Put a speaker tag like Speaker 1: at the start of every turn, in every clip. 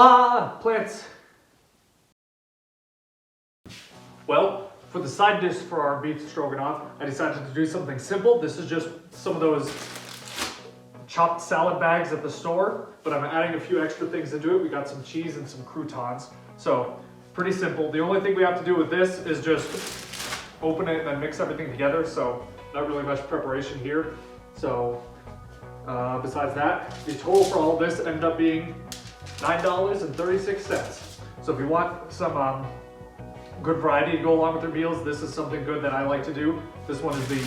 Speaker 1: Ah, plants. Well, for the side dish for our beef stroganoff, I decided to do something simple. This is just some of those chopped salad bags at the store, but I'm adding a few extra things into it. We got some cheese and some croutons. So pretty simple. The only thing we have to do with this is just open it and then mix everything together. So not really much preparation here. So besides that, the total for all of this ended up being $9.36. So if you want some good variety to go along with your meals, this is something good that I like to do. This one is the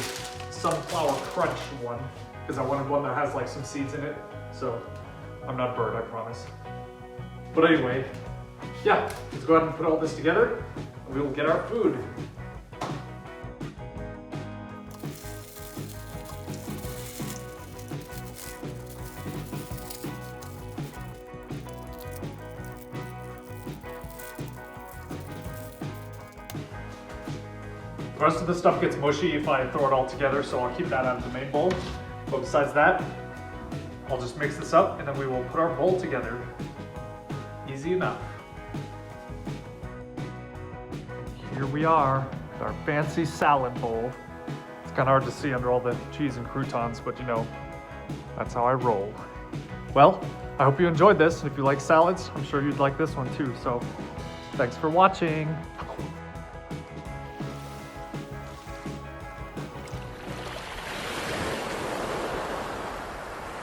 Speaker 1: sunflower crunch one, because I wanted one that has like some seeds in it. So I'm not a bird, I promise. But anyway, yeah, let's go ahead and put all this together and we will get our food. The rest of the stuff gets mushy if I throw it all together, so I'll keep that out of the main bowl. But besides that, I'll just mix this up and then we will put our bowl together. Easy enough. Here we are with our fancy salad bowl. It's kind of hard to see under all the cheese and croutons, but you know, that's how I roll. Well, I hope you enjoyed this. If you like salads, I'm sure you'd like this one too. So thanks for watching.